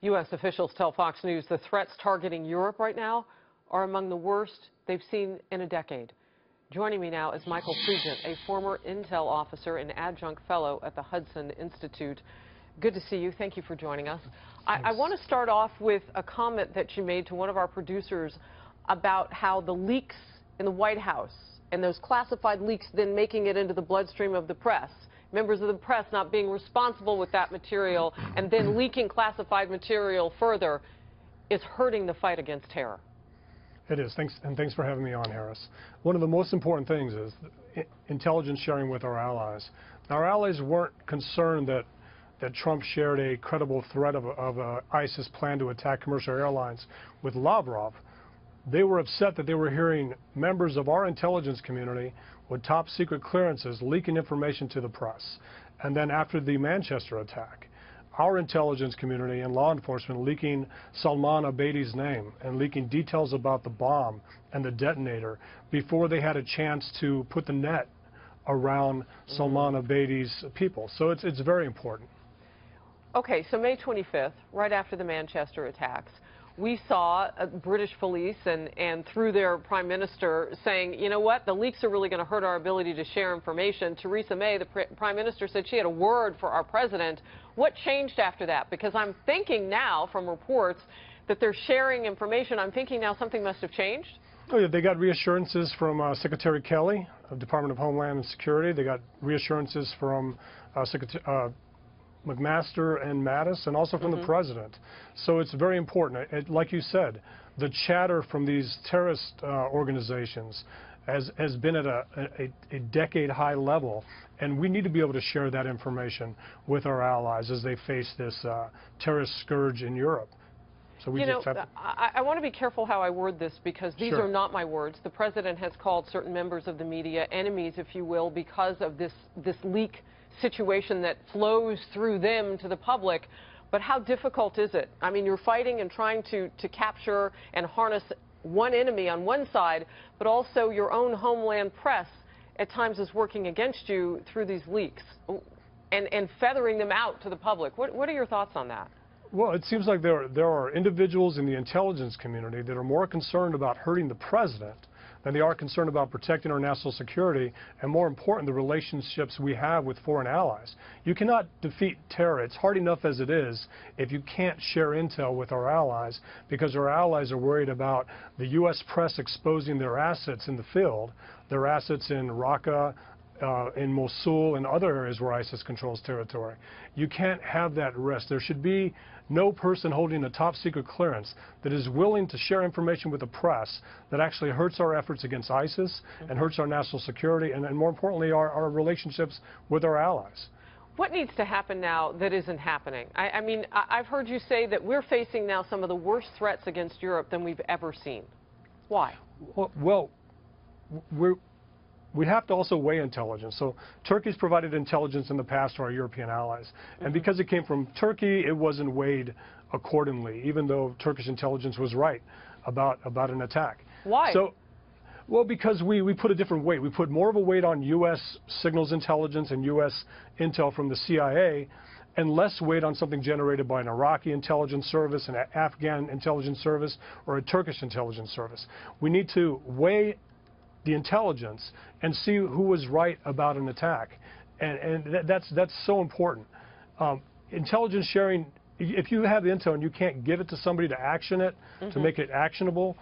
U.S. officials tell Fox News the threats targeting Europe right now are among the worst they've seen in a decade. Joining me now is Michael Pregent, a former intel officer and adjunct fellow at the Hudson Institute. Good to see you. Thank you for joining us. I want to start off with a comment that you made to one of our producers about how the leaks in the White House and those classified leaks then making it into the bloodstream of the press, members of the press not being responsible with that material and then leaking classified material further, is hurting the fight against terror. It is. Thanks for having me on, Harris. One of the most important things is intelligence sharing with our allies. Our allies weren't concerned that Trump shared a credible threat of ISIS plan to attack commercial airlines with Lavrov. They were upset that they were hearing members of our intelligence community with top secret clearances leaking information to the press. And then after the Manchester attack, our intelligence community and law enforcement leaking Salman Abedi's name and leaking details about the bomb and the detonator before they had a chance to put the net around Salman Abedi's people. So it's very important. Okay, so May 25th, right after the Manchester attacks, we saw British police and through their prime minister saying, you know what, the leaks are really going to hurt our ability to share information. Theresa May, the prime minister, said she had a word for our president. What changed after that? Because I'm thinking now from reports that they're sharing information. I'm thinking now something must have changed. Oh, yeah, they got reassurances from Secretary Kelly of Department of Homeland Security. They got reassurances from McMaster and Mattis, and also from the president. So it's very important. Like you said, the chatter from these terrorist organizations has been at a decade-high level, and we need to be able to share that information with our allies as they face this terrorist scourge in Europe. So we I want to be careful how I word this because these are not my words. The president has called certain members of the media enemies, if you will, because of this leak situation that flows through them to the public. But how difficult is it? I mean, you're fighting and trying to capture and harness one enemy on one side, but also your own homeland press at times is working against you through these leaks and feathering them out to the public. What are your thoughts on that? Well, it seems like there are individuals in the intelligence community that are more concerned about hurting the president than they are concerned about protecting our national security, and more important, the relationships we have with foreign allies. You cannot defeat terror. It's hard enough as it is if you can't share intel with our allies, because our allies are worried about the U.S. press exposing their assets in the field, their assets in Raqqa, in Mosul and other areas where ISIS controls territory. You can't have that risk. There should be no person holding a top secret clearance that is willing to share information with the press that actually hurts our efforts against ISIS and hurts our national security and more importantly our relationships with our allies. What needs to happen now that isn't happening? I mean, I've heard you say that we're facing now some of the worst threats against Europe than we've ever seen. Why? Well, we have to also weigh intelligence. So Turkey's provided intelligence in the past to our European allies. And because it came from Turkey, it wasn't weighed accordingly, even though Turkish intelligence was right about an attack. Why? Well, because we put a different weight. We put more of a weight on U.S. signals intelligence and U.S. intel from the CIA, and less weight on something generated by an Iraqi intelligence service, an Afghan intelligence service, or a Turkish intelligence service. We need to weigh the intelligence and see who was right about an attack, and that's so important. Intelligence sharing, if you have intel and you can't give it to somebody to action it, to make it actionable,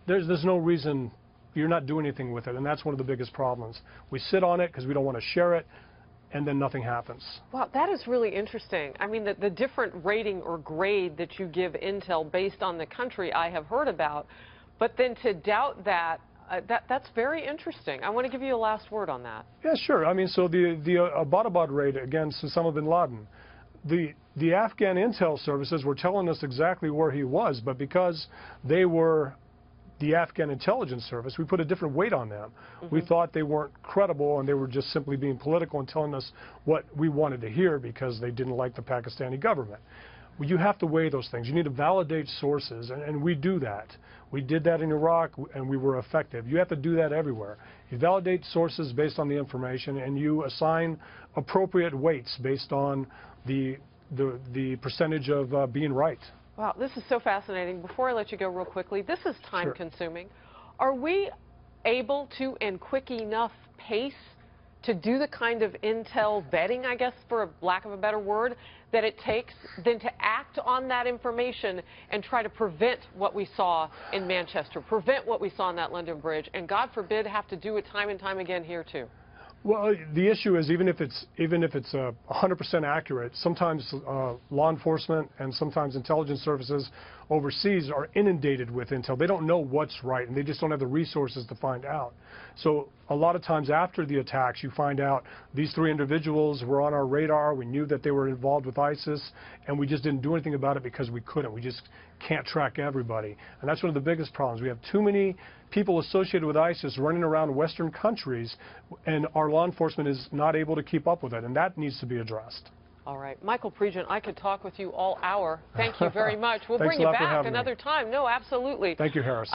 there's no reason. You're not doing anything with it, and that's one of the biggest problems. We sit on it because we don't want to share it, and then nothing happens. Well, that is really interesting. I mean, the different rating or grade that you give intel based on the country I have heard about, but then to doubt that, that's very interesting. I want to give you a last word on that. Yeah, sure. I mean, so the Abbottabad raid against Osama bin Laden, the Afghan intel services were telling us exactly where he was, but because they were the Afghan intelligence service, we put a different weight on them. We thought they weren't credible and they were just simply being political and telling us what we wanted to hear because they didn't like the Pakistani government. Well, you have to weigh those things. You need to validate sources, and we do that. We did that in Iraq, and we were effective. You have to do that everywhere. You validate sources based on the information, and you assign appropriate weights based on the percentage of being right. Wow, this is so fascinating. Before I let you go real quickly, this is time consuming. Are we able to, in quick enough pace, to do the kind of intel vetting, I guess, for lack of a better word, that it takes then to act on that information and try to prevent what we saw in Manchester, prevent what we saw on that London Bridge, and God forbid have to do it time and time again here too? Well, the issue is even if it's 100% accurate, sometimes law enforcement and sometimes intelligence services overseas are inundated with intel. They don't know what's right, and they just don't have the resources to find out. So a lot of times after the attacks, you find out these 3 individuals were on our radar. We knew that they were involved with ISIS, and we just didn't do anything about it because we couldn't. We just can't track everybody. And that's one of the biggest problems. We have too many people associated with ISIS running around Western countries, and our law enforcement is not able to keep up with it, and that needs to be addressed. All right. Michael Pregent, I could talk with you all hour. Thank you very much. We'll bring you back another time. No, absolutely. Thank you, Harris.